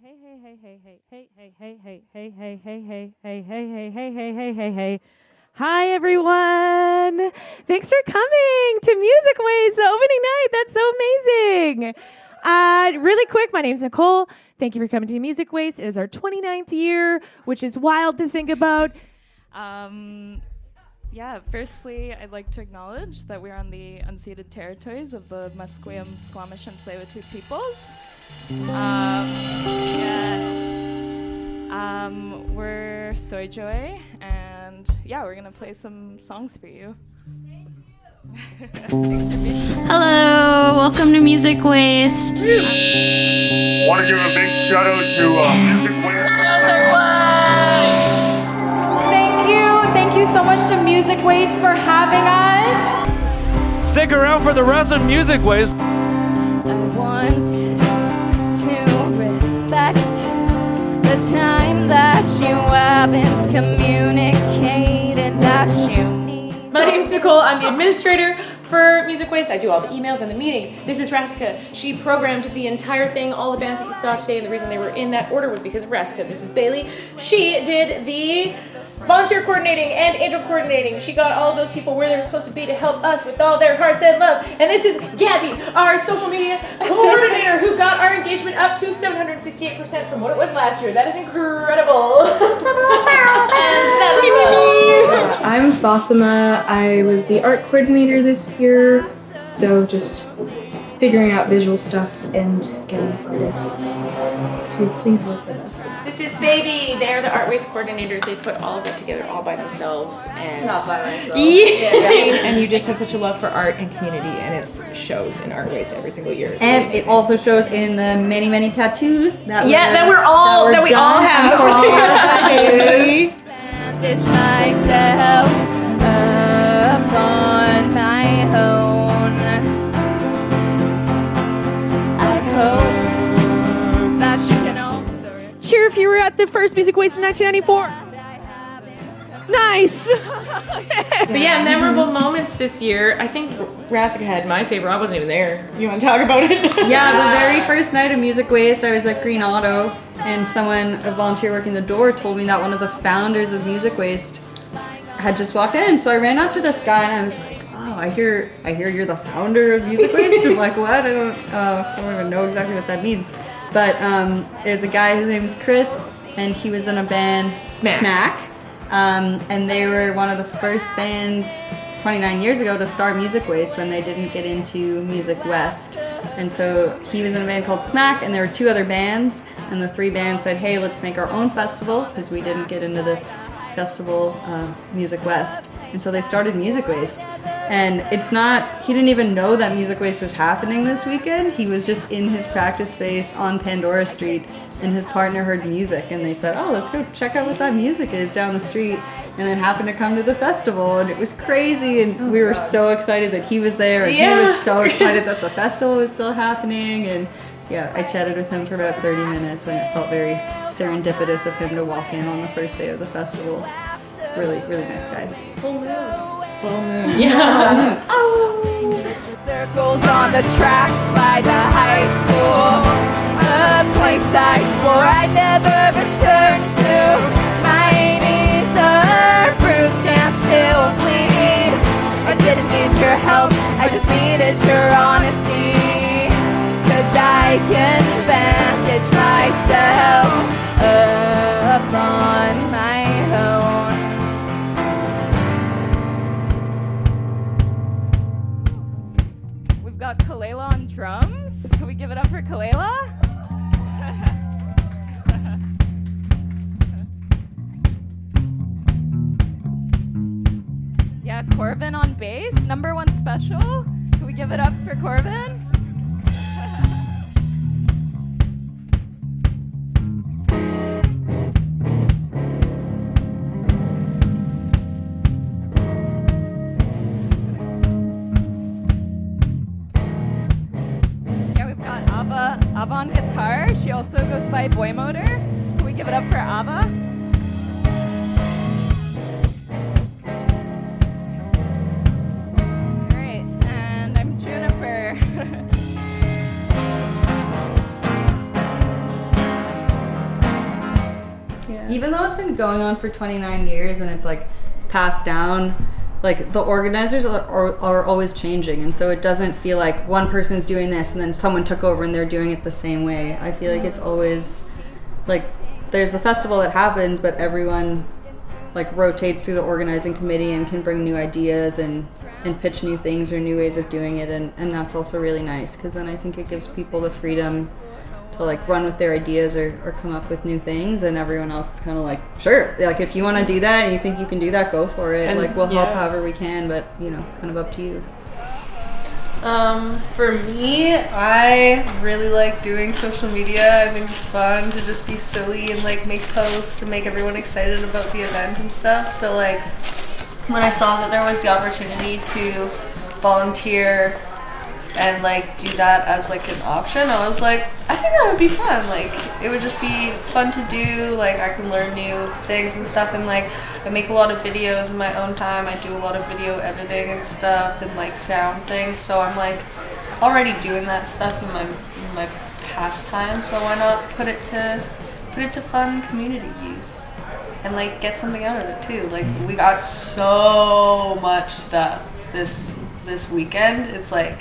Hey. Hi, everyone. Thanks for coming to Music Ways, the opening night. That's so amazing. Really quick, my name's Nicole. Thank you for coming to Music Ways. It is our 29th year, which is wild to think about. Firstly, I'd like to acknowledge that we're on the unceded territories of the Musqueam, Squamish, and Tsleil-Waututh peoples. We're Soy Joy, and we're gonna play some songs for you. Hello, welcome to Music Waste. Want to give a big shout out to Music Waste. Thank you so much to Music Waste for having us. Stick around for the rest of Music Waste. I want to respect the time that you haven't communicated that you need. My name's Nicole. I'm the administrator for Music Waste. I do all the emails and the meetings. This is Raska. She programmed the entire thing, all the bands that you saw today, and the reason they were in that order was because of Raska. This is Bailey. She did the volunteer coordinating and angel coordinating. She got all of those people where they were supposed to be to help us with all their hearts and love. And this is Gabby, our social media coordinator, who got our engagement up to 768% from what it was last year. That is incredible. And that was I'm Fatima. I was the art coordinator this year, so just figuring out visual stuff and getting artists to please work with us. This is Baby. They're the art waste coordinators. They put all of it together all by themselves. And Not by myself. Yeah. And you just have such a love for art and community, and it shows in art waste every single year. And it also shows in the many, many tattoos that we all have. For all of that baby. It's myself upon my own. I hope that you can also Cheer if you were at the first Music Waste in 1994. Nice. But memorable moments this year. I think Raska had my favorite. I wasn't even there. You want to talk about it? Yeah, the very first night of Music Waste, I was at Green Auto, and a volunteer working the door, told me that one of the founders of Music Waste had just walked in. So I ran up to this guy, and I was like, "Oh, I hear you're the founder of Music Waste." I'm like, "What? I don't even know exactly what that means." But there's a guy, his name is Chris, and he was in a band, Smack. And they were one of the first bands 29 years ago to start Music Waste when they didn't get into Music West. And so he was in a band called Smack, and there were two other bands, and the three bands said, "Hey, let's make our own festival," because we didn't get into this festival, Music West. And so they started Music Waste. And he didn't even know that Music Waste was happening this weekend. He was just in his practice space on Pandora Street, and his partner heard music, and they said, "Oh, let's go check out what that music is down the street," and then happened to come to the festival, and it was crazy, and we were so excited that he was there, and he was so excited that the festival was still happening, and I chatted with him for about 30 minutes, and it felt very serendipitous of him to walk in on the first day of the festival. Really, really nice guy. Full moon. Yeah. Circles on the tracks by the high school, a place I swore I'd never return to. My knees are bruised, can't still bleed. I didn't need your help, I just needed your honesty. 'Cause I can bandage myself upon my own. Got Kalela on drums. Can we give it up for Kalela? Corbin on bass, number one special. Can we give it up for Corbin? Ava on guitar. She also goes by Boy Motor. Can we give it up for Ava? Great, and I'm Juniper. even though it's been going on for 29 years and it's like passed down, like the organizers are always changing, and so it doesn't feel like one person's doing this and then someone took over and they're doing it the same way. I feel like it's always like there's the festival that happens, but everyone like rotates through the organizing committee and can bring new ideas and pitch new things or new ways of doing it, and that's also really nice, because then I think it gives people the freedom to like run with their ideas or come up with new things, and everyone else is kind of like, sure, like if you want to do that and you think you can do that, go for it. And like we'll help however we can, but you know, kind of up to you. For me, I really like doing social media. I think it's fun to just be silly and like make posts and make everyone excited about the event and stuff. So like when I saw that there was the opportunity to volunteer and like do that as like an option, I was like, I think that would be fun. Like it would just be fun to do. Like I can learn new things and stuff, and like I make a lot of videos in my own time. I do a lot of video editing and stuff and like sound things, so I'm like already doing that stuff in my pastime, so why not put it to fun community use and like get something out of it too. Like we got so much stuff this weekend. It's like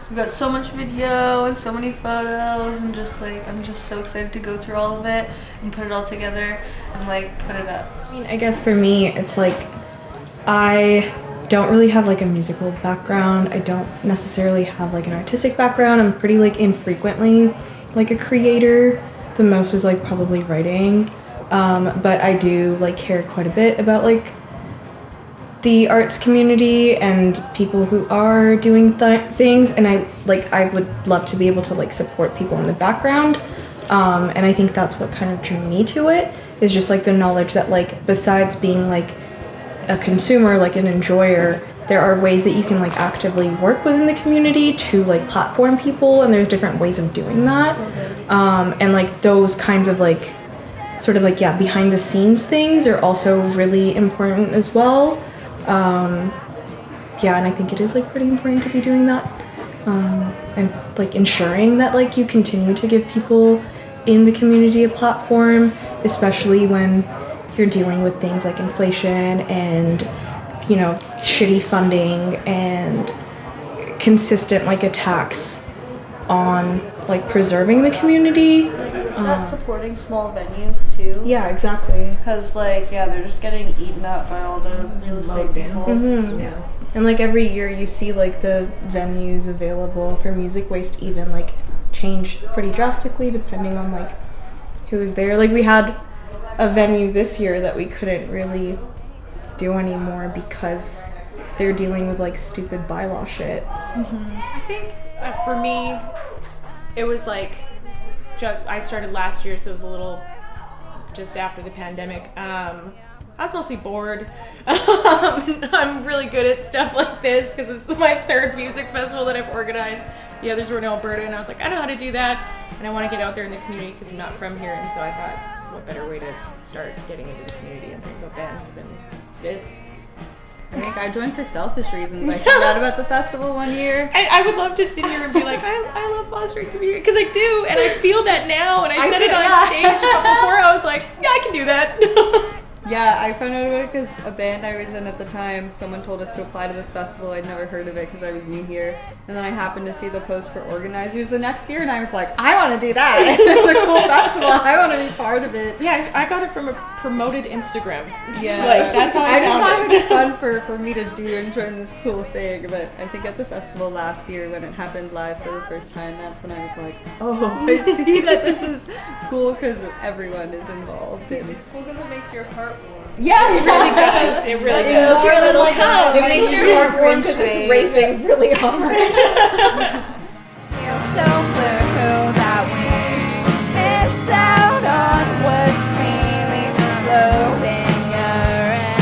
we've got so much video and so many photos, and just like I'm just so excited to go through all of it and put it all together and like put it up. I mean, I guess for me, it's like I don't really have like a musical background. I don't necessarily have like an artistic background. I'm pretty like infrequently like a creator. The most is like probably writing, but I do like care quite a bit about like the arts community and people who are doing things, and I would love to be able to like support people in the background, and I think that's what kind of drew me to it, is just like the knowledge that like besides being like a consumer, like an enjoyer, there are ways that you can like actively work within the community to like platform people, and there's different ways of doing that, and like those kinds of like sort of like behind the scenes things are also really important as well. And I think it is like pretty important to be doing that, and like ensuring that like you continue to give people in the community a platform, especially when you're dealing with things like inflation and, you know, shitty funding and consistent like attacks on like preserving the community. That's supporting small venues too. Yeah, exactly. Because like they're just getting eaten up by all the real estate people. Mm-hmm. Yeah. And like every year you see like the venues available for music waste even like change pretty drastically depending on like who's there. Like we had a venue this year that we couldn't really do anymore because they're dealing with like stupid bylaw shit. Mm-hmm. I think for me, it was like I started last year, so it was a little just after the pandemic. I was mostly bored. I'm really good at stuff like this because it's my third music festival that I've organized. The others were in Alberta, and I was like, I know how to do that, and I want to get out there in the community because I'm not from here, and so I thought, what better way to start getting into the community and think about bands than this? I think I joined for selfish reasons. I found out about the festival one year. I would love to sit here and be like, I love fostering community, because I do, and I feel that now, and I said it on stage, but before I was like, yeah, I can do that. Yeah, I found out about it because a band I was in at the time, someone told us to apply to this festival. I'd never heard of it because I was new here. And then I happened to see the post for organizers the next year, and I was like, I want to do that. It's a cool festival. I want to be part of it. Yeah, I got it from a promoted Instagram. Yeah. Like, that's how I just found thought it would it. be fun for me to do and join this cool thing. But I think at the festival last year when it happened live for the first time, that's when I was like, oh, I see that this is cool because everyone is involved. And It's cool because it makes your heart warm. yeah, It really does. It really does. Your little cup. It makes your heart warm because it's racing really hard. Feel so blue that we miss out on what's really floating around.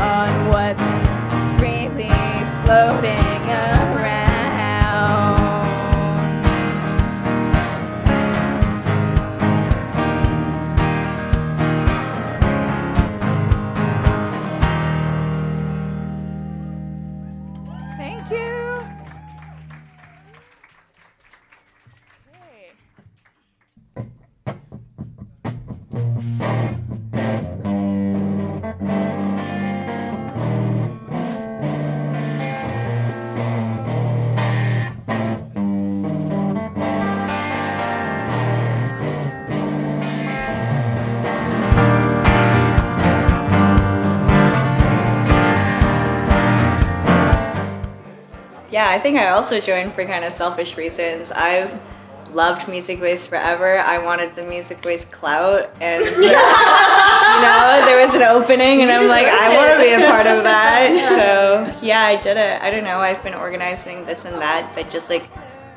On what's really floating around. Yeah, I think I also joined for kind of selfish reasons. I've loved Music Waste forever. I wanted the Music Waste clout, and you know, there was an opening, and I'm like, I want to be a part of that. So yeah, I did it. I don't know. I've been organizing this and that, but just like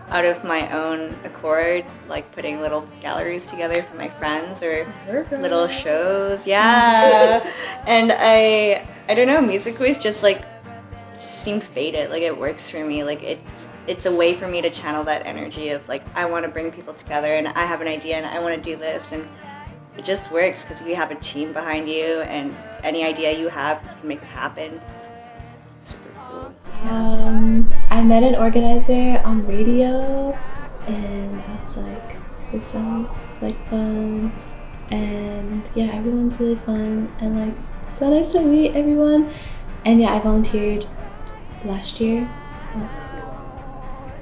out of my own accord, like putting little galleries together for my friends or little shows. Yeah, and I don't know. Music Waste just seemed fated. Like it works for me. Like it's a way for me to channel that energy of like I want to bring people together and I have an idea and I want to do this, and it just works because you have a team behind you and any idea you have, you can make it happen. Super cool. I met an organizer on radio and I was like, this sounds like fun, and yeah, everyone's really fun and like so nice to meet everyone. And yeah, I volunteered last year. I was like,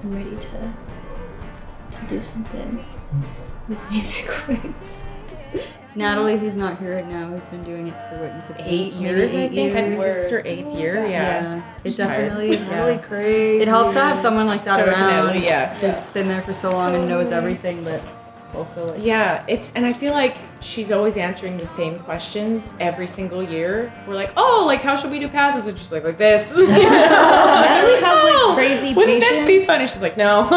I'm ready to do something with Music Waste. Natalie, who's not here right now, has been doing it for what you said, 8 years, I think. years. This is her 8th year. Yeah. It's definitely Really crazy. It helps to have someone like that So around. originality, yeah. Who's been there for so long and knows everything, but it's also like Yeah, and I feel like she's always answering the same questions every single year. We're like, oh, like how should we do passes? And she's like this. Natalie has like crazy Wouldn't this be patience. fun? And she's like, no.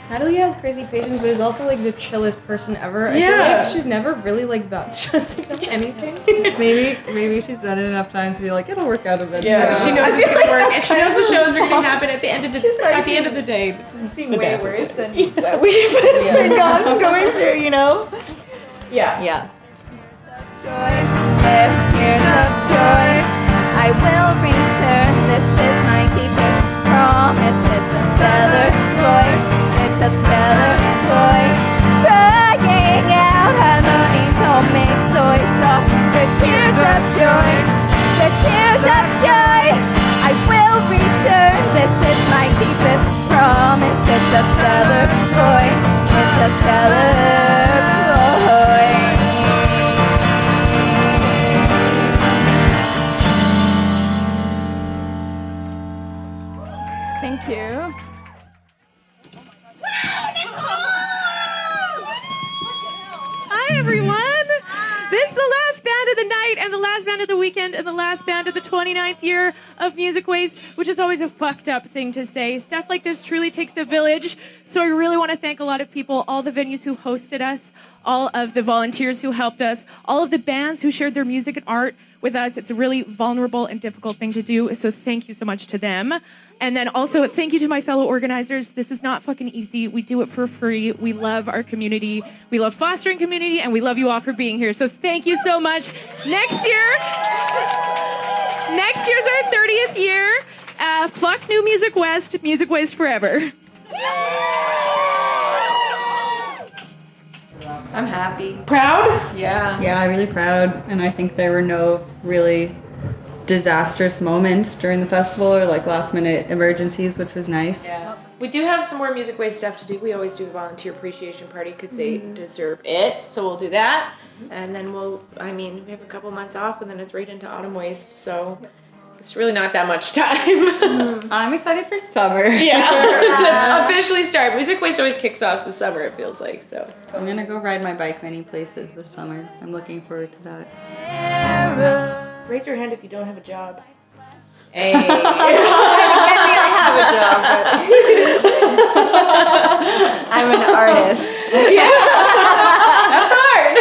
Natalie has crazy patience, but is also like the chillest person ever. I feel Yeah. like she's never really like that stressed about anything. maybe she's done it enough times to be like, it'll work out eventually. Yeah, she knows it's gonna work, and she knows the shows are gonna wrong. happen at the end of the day. It doesn't seem the Way bad. worse than what we've been going through, you know? Yeah. Yeah. Joy, if tears of joy, I will return. This is my deepest promise. It's a stellar voice. It's a stellar voice. Crying out harmonies don't make soy sauce. The tears of joy. The tears of joy. I will return. This is my deepest promise. It's a stellar voice. It's a stellar voice. Thank you. Hi, everyone. This is the last band of the night and the last band of the weekend and the last band of the 29th year of Music Waste, which is always a fucked up thing to say. Stuff like this truly takes a village. So I really want to thank a lot of people, all the venues who hosted us, all of the volunteers who helped us, all of the bands who shared their music and art with us. It's a really vulnerable and difficult thing to do. So thank you so much to them. And then also, thank you to my fellow organizers. This is not fucking easy. We do it for free. We love our community. We love fostering community, and we love you all for being here. So thank you so much. Next year's our 30th year. Fuck New Music West, Music Waste forever. I'm happy. Proud? Yeah. Yeah, I'm really proud, and I think there were no really disastrous moments during the festival or like last minute emergencies, which was nice. Yeah. We do have some more Music Waste stuff to do. We always do the volunteer appreciation party because they deserve it. So we'll do that. And then we have a couple months off and then it's right into autumn waste. So it's really not that much time. I'm excited for summer. Yeah, to officially start. Music Waste always kicks off the summer, it feels like. So I'm gonna go ride my bike many places this summer. I'm looking forward to that. raise your hand if you don't have a job. Hey. I have a job, but I'm an artist. That's hard.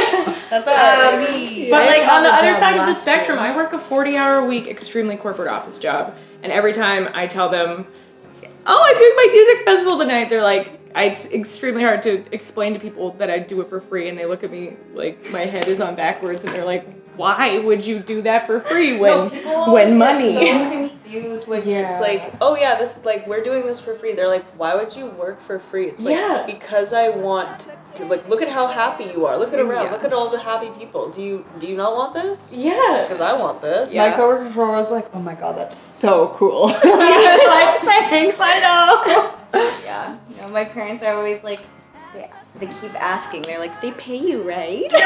That's all right. But like on the other side of the spectrum, I work a 40-hour-a-week, extremely corporate office job. And every time I tell them, oh, I'm doing my music festival tonight, they're like, it's extremely hard to explain to people that I do it for free. And they look at me like my head is on backwards and they're like, why would you do that for free when money? So confused when it's like, oh yeah, this like we're doing this for free. They're like, why would you work for free? It's like because I want to like look at how happy you are. Look at around. Look at all the happy people. Do you not want this? Yeah. Because I want this. My coworker before was like, oh my god, that's so cool. Like, thanks, I know. Yeah. You know, my parents are always like, they keep asking. They're like, they pay you, right? No,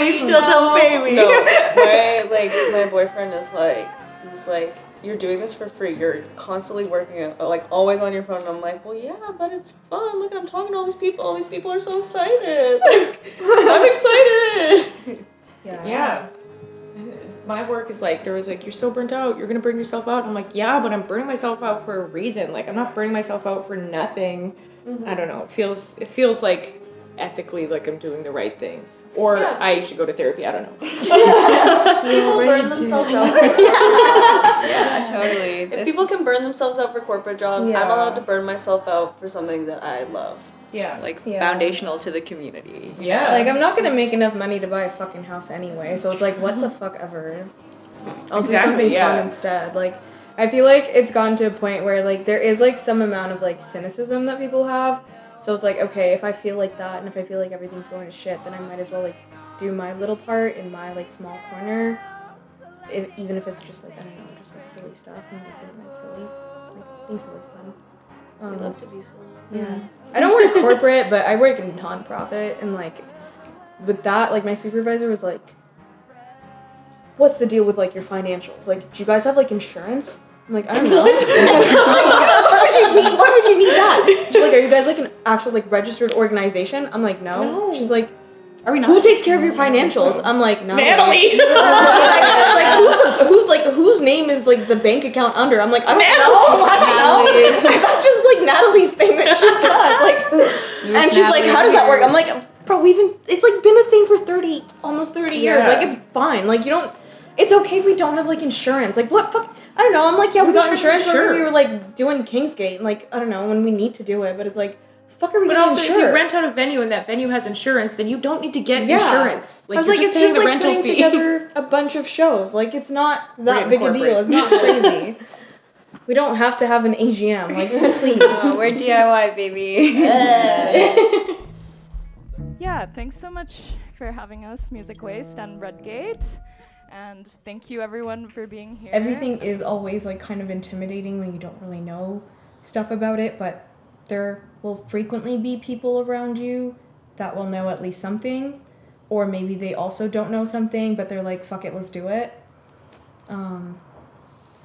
you still don't pay me. No, my boyfriend is like, he's like, you're doing this for free. You're constantly working, like, always on your phone. And I'm like, well, yeah, but it's fun. Look, I'm talking to all these people. All these people are so excited. Like, I'm excited. Yeah. My work is like, there was like, you're so burnt out. You're going to burn yourself out. And I'm like, yeah, but I'm burning myself out for a reason. Like, I'm not burning myself out for nothing. I don't know. It feels like ethically like I'm doing the right thing. Or I should go to therapy. I don't know. People burn themselves out. Yeah, totally. If people can burn themselves out for corporate jobs, I'm allowed to burn myself out for something that I love. Yeah. Like foundational to the community. Yeah. Like, I'm not gonna make enough money to buy a fucking house anyway, so it's like, what the fuck ever. I'll do something fun instead. Like, I feel like it's gotten to a point where, like, there is, like, some amount of, like, cynicism that people have. So it's like, okay, if I feel like that and if I feel like everything's going to shit, then I might as well, like, do my little part in my, like, small corner. Even if it's just, like, I don't know, just, like, silly stuff. And, like, being, like, silly. Like, being silly is fun. I love to be silly. Yeah. I don't work corporate, but I work in non-profit. And, like, with that, like, my supervisor was like, what's the deal with, like, your financials? Like, do you guys have, like, insurance? I'm like, I don't know. Why would you need that? She's like, are you guys like an actual like registered organization? I'm like, no. She's like, are we not? Who takes care of your financials? I'm like, no. Natalie. She's like, whose name is like the bank account under? I'm like, I don't know. That's just like Natalie's thing that she does. Like, and she's like, how does that work? I'm like, bro, it's like been a thing for almost 30 years. Like, it's fine. Like, it's okay if we don't have like insurance. Like, what fuck? I don't know. I'm like, yeah, we got insurance when we were like doing Kingsgate, and like, I don't know, when we need to do it, but it's like, fuck, are we gonna insure? But also, if you rent out a venue and that venue has insurance, then you don't need to get insurance. Like, I was like, it's just like putting together a bunch of shows. Like, it's not that big a deal. It's not crazy. We don't have to have an AGM. Like, please. Oh, we're DIY, baby. Yeah, thanks so much for having us, Music Waste and Redgate. And thank you, everyone, for being here. Everything is always, like, kind of intimidating when you don't really know stuff about it, but there will frequently be people around you that will know at least something, or maybe they also don't know something, but they're like, fuck it, let's do it. So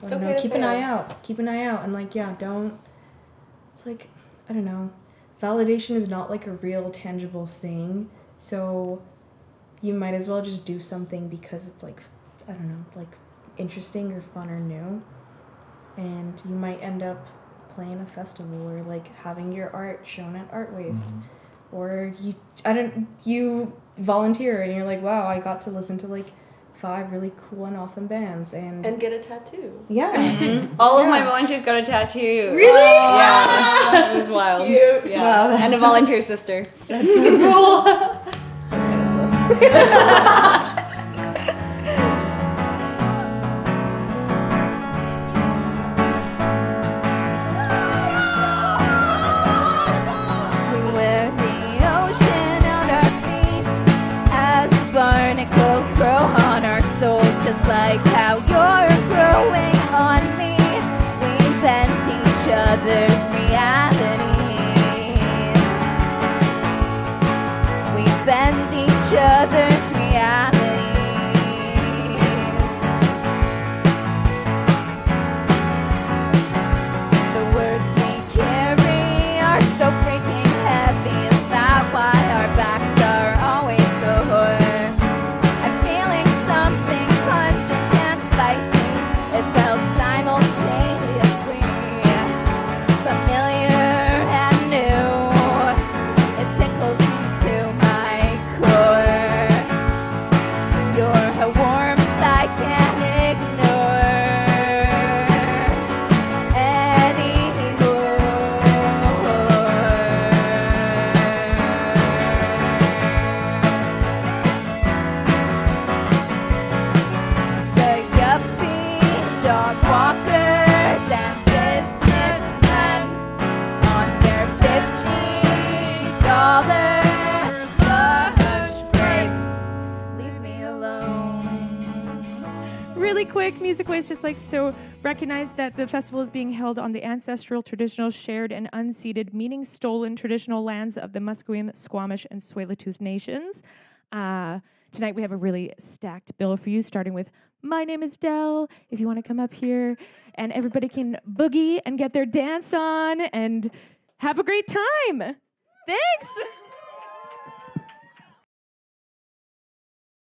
it's okay to keep an eye out. Keep an eye out, and, like, yeah, don't... It's like, I don't know. Validation is not, like, a real tangible thing, so you might as well just do something because it's, like, I don't know, like, interesting or fun or new. And you might end up playing a festival or, like, having your art shown at Art Waste. Or you volunteer and you're like, wow, I got to listen to, like, 5 really cool and awesome bands. And get a tattoo. Yeah. All of my volunteers got a tattoo. Really? Yeah. It was wild. Cute. Yeah. Wow, and a volunteer sister. That's so cool. That's kind of slow. Just like how you're growing on me, we bend each other's realities. We bend each other's realities. The words we carry are so freaking heavy. Is that why our backs are always sore? It felt simultaneously familiar and new. It tickles me to my core. You're a warmth I can't ignore anymore. The yuppie dog walkers and businessmen on their $50 lunch breaks. Leave me alone. Really quick, Music Waste just likes to recognize that the festival is being held on the ancestral, traditional, shared, and unceded, meaning stolen traditional lands of the Musqueam, Squamish, and Tsleil-Waututh nations. Tonight we have a really stacked bill for you, starting with My name is Dell. If you want to come up here and everybody can boogie and get their dance on and have a great time. Thanks.